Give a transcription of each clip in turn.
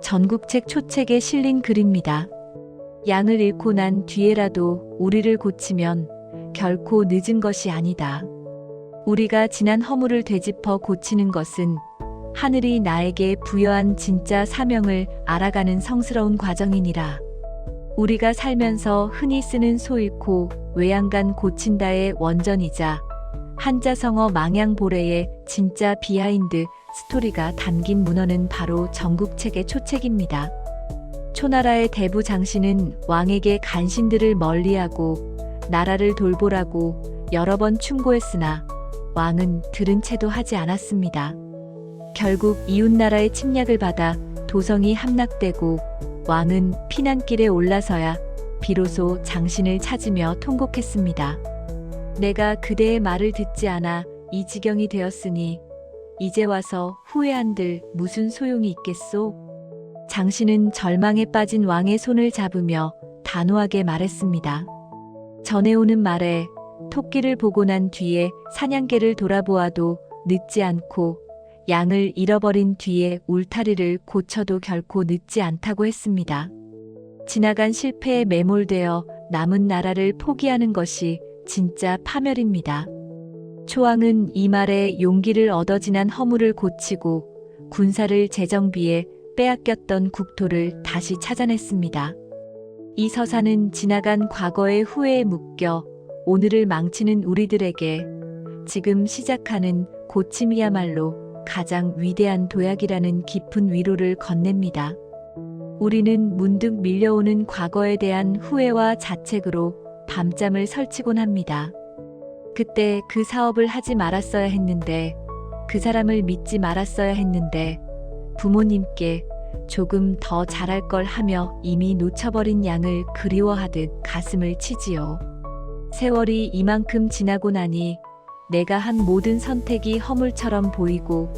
전국책 초책에 실린 글입니다. 양을 잃고 난 뒤에라도 우리를 고치면 결코 늦은 것이 아니다. 우리가 지난 허물을 되짚어 고치는 것은 하늘이 나에게 부여한 진짜 사명을 알아가는 성스러운 과정이니라. 우리가 살면서 흔히 쓰는 소잃고 외양간 고친다의 원전이자 한자성어 망양보레의 진짜 비하인드 스토리가 담긴 문헌은 바로 전국책의 초책입니다. 초나라의 대부 장씨는 왕에게 간신들을 멀리하고 나라를 돌보라고 여러 번 충고했으나 왕은 들은 채도 하지 않았습니다. 결국 이웃나라의 침략을 받아 도성이 함락되고 왕은 피난길에 올라서야 비로소 장신을 찾으며 통곡했습니다. 내가 그대의 말을 듣지 않아 이 지경이 되었으니 이제 와서 후회한들 무슨 소용이 있겠소? 장신은 절망에 빠진 왕의 손을 잡으며 단호하게 말했습니다. 전해오는 말에 토끼를 보고 난 뒤에 사냥개를 돌아보아도 늦지 않고 양을 잃어버린 뒤에 울타리를 고쳐도 결코 늦지 않다고 했습니다. 지나간 실패에 매몰되어 남은 나라를 포기하는 것이 진짜 파멸입니다. 초왕은 이 말에 용기를 얻어 지난 허물을 고치고 군사를 재정비해 빼앗겼던 국토를 다시 찾아냈습니다. 이 서사는 지나간 과거의 후회에 묶여 오늘을 망치는 우리들에게 지금 시작하는 고침이야말로 가장 위대한 도약이라는 깊은 위로를 건넵니다. 우리는 문득 밀려오는 과거에 대한 후회와 자책으로 밤잠을 설치곤 합니다. 그때 그 사업을 하지 말았어야 했는데, 그 사람을 믿지 말았어야 했는데, 부모님께 조금 더 잘할 걸 하며 이미 놓쳐버린 양을 그리워하듯 가슴을 치지요. 세월이 이만큼 지나고 나니 내가 한 모든 선택이 허물처럼 보이고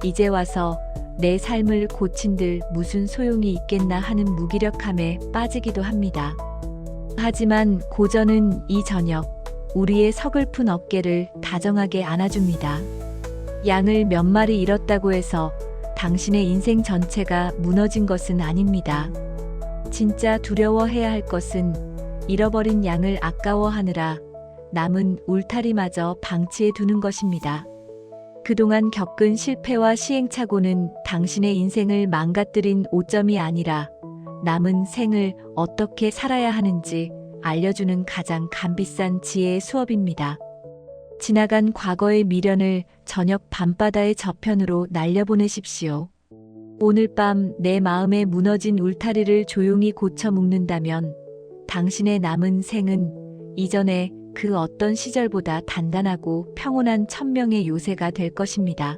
이제 와서 내 삶을 고친들 무슨 소용이 있겠나 하는 무기력함에 빠지기도 합니다. 하지만 고전은 이 저녁 우리의 서글픈 어깨를 다정하게 안아줍니다. 양을 몇 마리 잃었다고 해서 당신의 인생 전체가 무너진 것은 아닙니다. 진짜 두려워해야 할 것은 잃어버린 양을 아까워하느라 남은 울타리마저 방치해 두는 것입니다. 그동안 겪은 실패와 시행착오는 당신의 인생을 망가뜨린 오점이 아니라 남은 생을 어떻게 살아야 하는지 알려주는 가장 값비싼 지혜의 수업입니다. 지나간 과거의 미련을 저녁 밤바다의 저편으로 날려보내십시오. 오늘 밤 내 마음에 무너진 울타리를 조용히 고쳐 묶는다면 당신의 남은 생은 이전에 그 어떤 시절보다 단단하고 평온한 천명의 요새가 될 것입니다.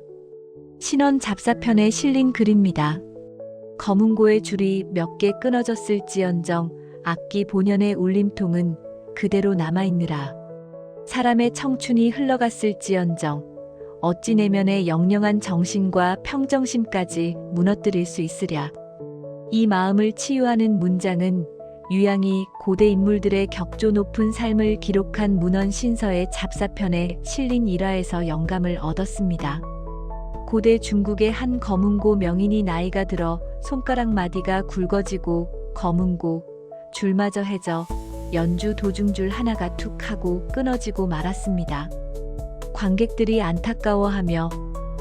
신원 잡사편에 실린 글입니다. 검은고의 줄이 몇 개 끊어졌을지언정 악기 본연의 울림통은 그대로 남아있느라. 사람의 청춘이 흘러갔을지언정 어찌 내면의 영영한 정신과 평정심까지 무너뜨릴 수 있으랴. 이 마음을 치유하는 문장은 유양이 고대 인물들의 격조 높은 삶을 기록한 문헌 신서의 잡사편에 실린 일화에서 영감을 얻었습니다. 고대 중국의 한 검은고 명인이 나이가 들어 손가락 마디가 굵어지고 검은고 줄마저 해져 연주 도중줄 하나가 툭 하고 끊어지고 말았습니다. 관객들이 안타까워하며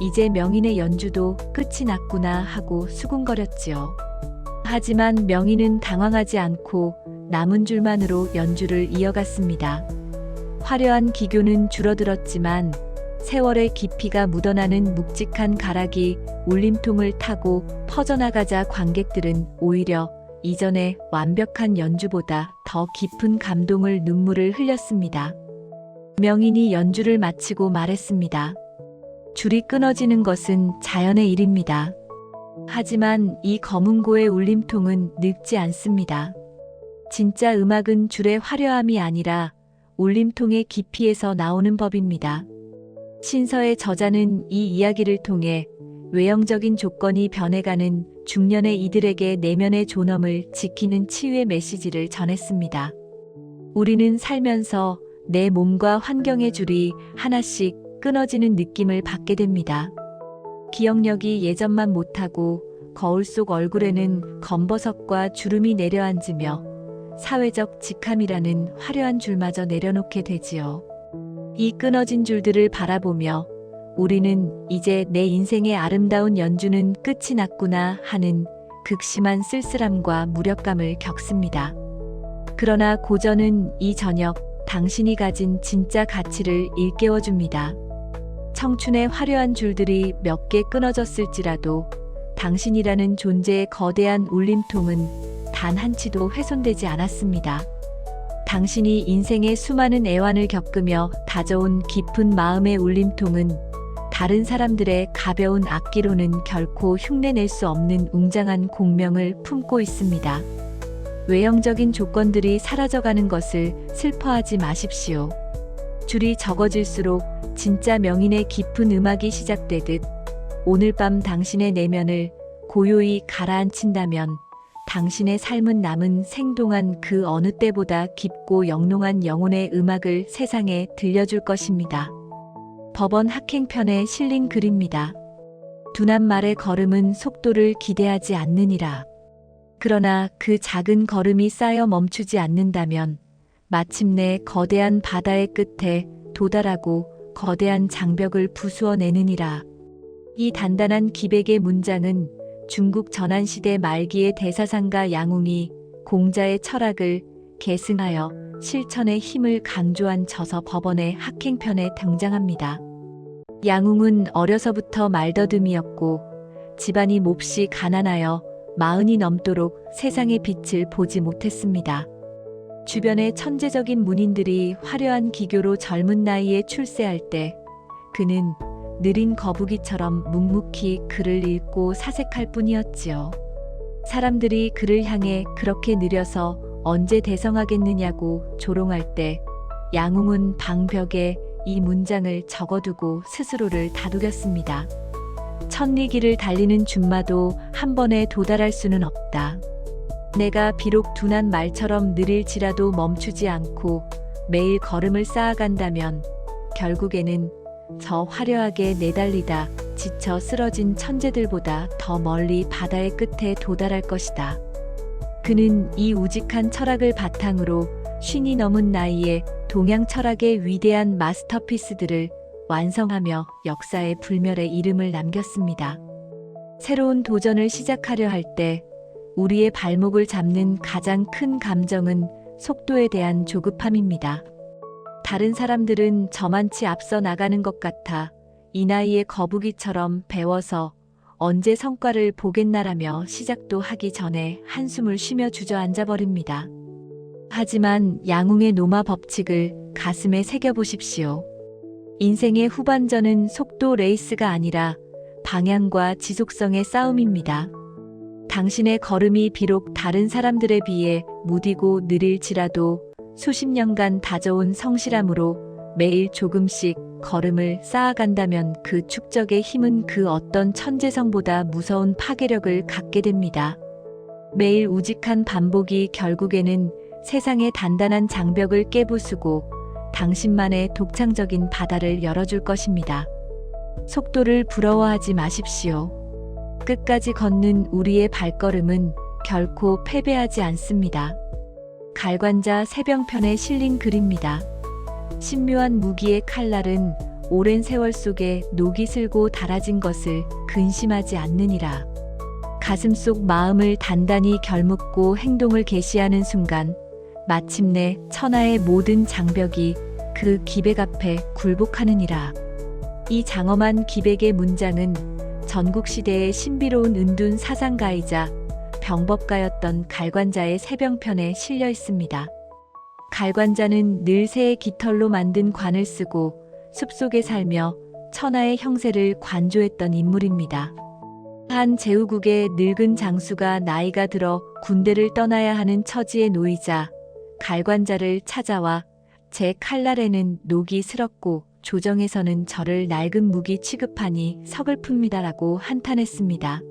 이제 명인의 연주도 끝이 났구나 하고 수군거렸지요. 하지만 명인은 당황하지 않고 남은 줄만으로 연주를 이어갔습니다. 화려한 기교는 줄어들었지만 세월의 깊이가 묻어나는 묵직한 가락이 울림통을 타고 퍼져나가자 관객들은 오히려 이전의 완벽한 연주보다 더 깊은 감동을 눈물을 흘렸습니다. 명인이 연주를 마치고 말했습니다. 줄이 끊어지는 것은 자연의 일입니다. 하지만 이 검은고의 울림통은 늙지 않습니다. 진짜 음악은 줄의 화려함이 아니라 울림통의 깊이에서 나오는 법입니다. 신서의 저자는 이 이야기를 통해 외형적인 조건이 변해가는 중년의 이들에게 내면의 존엄을 지키는 치유의 메시지를 전했습니다. 우리는 살면서 내 몸과 환경의 줄이 하나씩 끊어지는 느낌을 받게 됩니다. 기억력이 예전만 못하고 거울 속 얼굴에는 검버섯과 주름이 내려앉으며 사회적 직함이라는 화려한 줄마저 내려놓게 되지요. 이 끊어진 줄들을 바라보며 우리는 이제 내 인생의 아름다운 연주는 끝이 났구나 하는 극심한 쓸쓸함과 무력감을 겪습니다. 그러나 고전은 이 저녁 당신이 가진 진짜 가치를 일깨워줍니다. 청춘의 화려한 줄들이 몇 개 끊어졌을지라도 당신이라는 존재의 거대한 울림통은 단 한 치도 훼손되지 않았습니다. 당신이 인생의 수많은 애환을 겪으며 다져온 깊은 마음의 울림통은 다른 사람들의 가벼운 악기로는 결코 흉내낼 수 없는 웅장한 공명을 품고 있습니다. 외형적인 조건들이 사라져가는 것을 슬퍼하지 마십시오. 줄이 적어질수록 진짜 명인의 깊은 음악이 시작되듯 오늘 밤 당신의 내면을 고요히 가라앉힌다면 당신의 삶은 남은 생동한 그 어느 때보다 깊고 영롱한 영혼의 음악을 세상에 들려줄 것입니다. 법원 학행편에 실린 글입니다. 둔한 말의 걸음은 속도를 기대하지 않느니라. 그러나 그 작은 걸음이 쌓여 멈추지 않는다면 마침내 거대한 바다의 끝에 도달하고 거대한 장벽을 부수어내느니라. 이 단단한 기백의 문장은 중국 전한시대 말기의 대사상가 양웅이 공자의 철학을 계승하여 실천의 힘을 강조한 저서 법원의 학행편에 등장합니다. 양웅은 어려서부터 말더듬이었고 집안이 몹시 가난하여 40이 넘도록 세상의 빛을 보지 못했습니다. 주변의 천재적인 문인들이 화려한 기교로 젊은 나이에 출세할 때 그는 느린 거북이처럼 묵묵히 글을 읽고 사색할 뿐이었지요. 사람들이 그를 향해 그렇게 느려서 언제 대성하겠느냐고 조롱할 때 양웅은 방벽에 이 문장을 적어두고 스스로를 다독였습니다. 천리길을 달리는 준마도 한 번에 도달할 수는 없다. 내가 비록 둔한 말처럼 느릴지라도 멈추지 않고 매일 걸음을 쌓아간다면 결국에는 저 화려하게 내달리다 지쳐 쓰러진 천재들보다 더 멀리 바다의 끝에 도달할 것이다. 그는 이 우직한 철학을 바탕으로 50이 넘은 나이에 동양 철학의 위대한 마스터피스들을 완성하며 역사의 불멸의 이름을 남겼습니다. 새로운 도전을 시작하려 할 때 우리의 발목을 잡는 가장 큰 감정은 속도에 대한 조급함입니다. 다른 사람들은 저만치 앞서 나가는 것 같아 이 나이에 거북이처럼 배워서 언제 성과를 보겠나라며 시작도 하기 전에 한숨을 쉬며 주저앉아 버립니다. 하지만 양웅의 노마 법칙을 가슴에 새겨보십시오. 인생의 후반전은 속도 레이스가 아니라 방향과 지속성의 싸움입니다. 당신의 걸음이 비록 다른 사람들에 비해 무디고 느릴지라도 수십 년간 다져온 성실함으로 매일 조금씩 걸음을 쌓아간다면 그 축적의 힘은 그 어떤 천재성보다 무서운 파괴력을 갖게 됩니다. 매일 우직한 반복이 결국에는 세상의 단단한 장벽을 깨부수고 당신만의 독창적인 바다를 열어줄 것입니다. 속도를 부러워하지 마십시오. 끝까지 걷는 우리의 발걸음은 결코 패배하지 않습니다. 갈관자 새병편에 실린 글입니다. 신묘한 무기의 칼날은 오랜 세월 속에 녹이 슬고 닳아진 것을 근심하지 않느니라. 가슴속 마음을 단단히 결묻고 행동을 개시하는 순간 마침내 천하의 모든 장벽이 그 기백 앞에 굴복하느니라. 이 장엄한 기백의 문장은 전국시대의 신비로운 은둔 사상가이자 병법가였던 갈관자의 새병편에 실려 있습니다. 갈관자는 늘 새의 깃털로 만든 관을 쓰고 숲속에 살며 천하의 형세를 관조했던 인물입니다. 한 제후국의 늙은 장수가 나이가 들어 군대를 떠나야 하는 처지에 놓이자 갈관자를 찾아와 제 칼날에는 녹이 슬었고 조정에서는 저를 낡은 무기 취급하니 서글픕니다라고 한탄했습니다.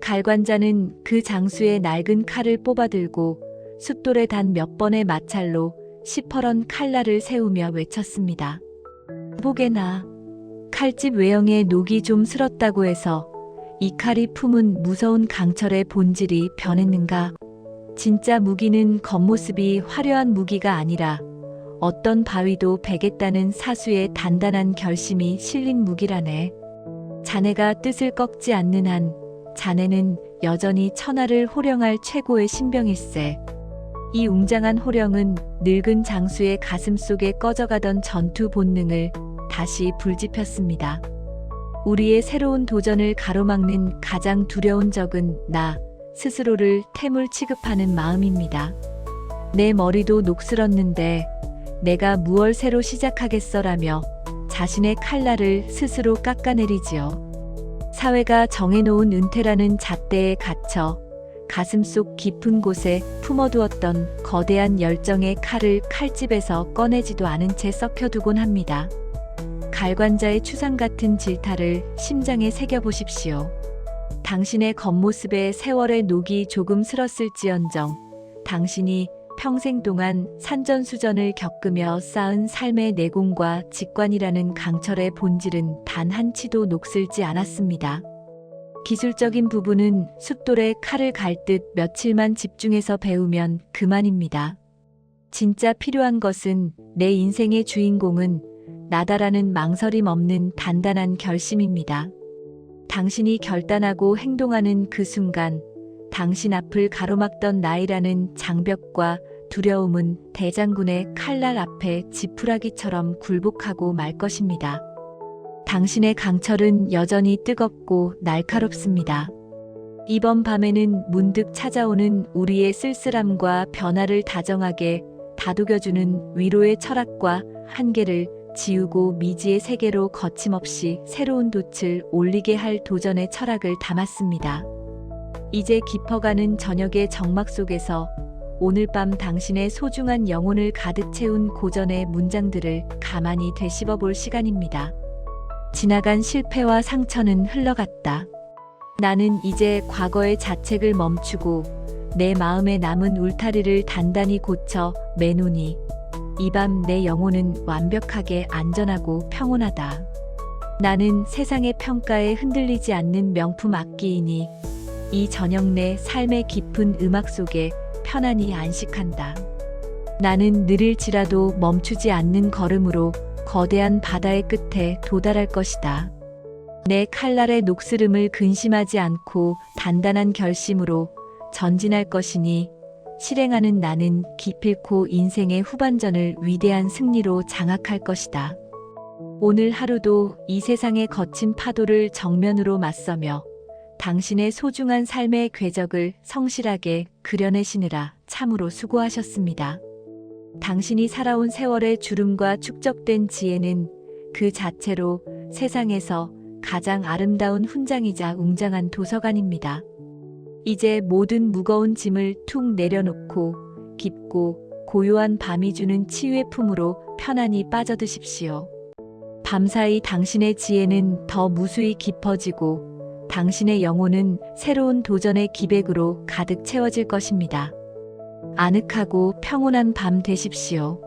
갈관자는 그 장수의 낡은 칼을 뽑아들고 숫돌에 단 몇 번의 마찰로 시퍼런 칼날을 세우며 외쳤습니다. 보게나 칼집 외형에 녹이 좀 슬었다고 해서 이 칼이 품은 무서운 강철의 본질이 변했는가? 진짜 무기는 겉모습이 화려한 무기가 아니라 어떤 바위도 베겠다는 사수의 단단한 결심이 실린 무기라네. 자네가 뜻을 꺾지 않는 한 자네는 여전히 천하를 호령할 최고의 신병일세. 이 웅장한 호령은 늙은 장수의 가슴 속에 꺼져가던 전투 본능을 다시 불지폈습니다. 우리의 새로운 도전을 가로막는 가장 두려운 적은 나 스스로를 태물 취급하는 마음입니다. 내 머리도 녹슬었는데 내가 무얼 새로 시작하겠어라며 자신의 칼날을 스스로 깎아내리지요. 사회가 정해놓은 은퇴라는 잣대에 갇혀 가슴속 깊은 곳에 품어두었던 거대한 열정의 칼을 칼집에서 꺼내지도 않은 채 썩혀두곤 합니다. 갈관자의 추상 같은 질타를 심장에 새겨보십시오. 당신의 겉모습에 세월의 녹이 조금 슬었을지언정 당신이 평생 동안 산전수전을 겪으며 쌓은 삶의 내공과 직관이라는 강철의 본질은 단 한치도 녹슬지 않았습니다. 기술적인 부분은 숫돌에 칼을 갈듯 며칠만 집중해서 배우면 그만입니다. 진짜 필요한 것은 내 인생의 주인공은 나다라는 망설임 없는 단단한 결심입니다. 당신이 결단하고 행동하는 그 순간 당신 앞을 가로막던 나이라는 장벽과 두려움은 대장군의 칼날 앞에 지푸라기처럼 굴복하고 말 것입니다. 당신의 강철은 여전히 뜨겁고 날카롭습니다. 이번 밤에는 문득 찾아오는 우리의 쓸쓸함과 변화를 다정하게 다독여주는 위로의 철학과 한계를 지우고 미지의 세계로 거침없이 새로운 돛을 올리게 할 도전의 철학을 담았습니다. 이제 깊어가는 저녁의 정막 속에서 오늘 밤 당신의 소중한 영혼을 가득 채운 고전의 문장들을 가만히 되씹어 볼 시간입니다. 지나간 실패와 상처는 흘러갔다. 나는 이제 과거의 자책을 멈추고 내 마음에 남은 울타리를 단단히 고쳐 매노니 이 밤 내 영혼은 완벽하게 안전하고 평온하다. 나는 세상의 평가에 흔들리지 않는 명품 악기이니 이 저녁 내 삶의 깊은 음악 속에 편안히 안식한다. 나는 느릴지라도 멈추지 않는 걸음으로 거대한 바다의 끝에 도달할 것이다. 내 칼날의 녹스름을 근심하지 않고 단단한 결심으로 전진할 것이니 실행하는 나는 기필코 인생의 후반전을 위대한 승리로 장악할 것이다. 오늘 하루도 이 세상의 거친 파도를 정면으로 맞서며 당신의 소중한 삶의 궤적을 성실하게 그려내시느라 참으로 수고하셨습니다. 당신이 살아온 세월의 주름과 축적된 지혜는 그 자체로 세상에서 가장 아름다운 훈장이자 웅장한 도서관입니다. 이제 모든 무거운 짐을 툭 내려놓고 깊고 고요한 밤이 주는 치유의 품으로 편안히 빠져드십시오. 밤사이 당신의 지혜는 더 무수히 깊어지고 당신의 영혼은 새로운 도전의 기백으로 가득 채워질 것입니다. 아늑하고 평온한 밤 되십시오.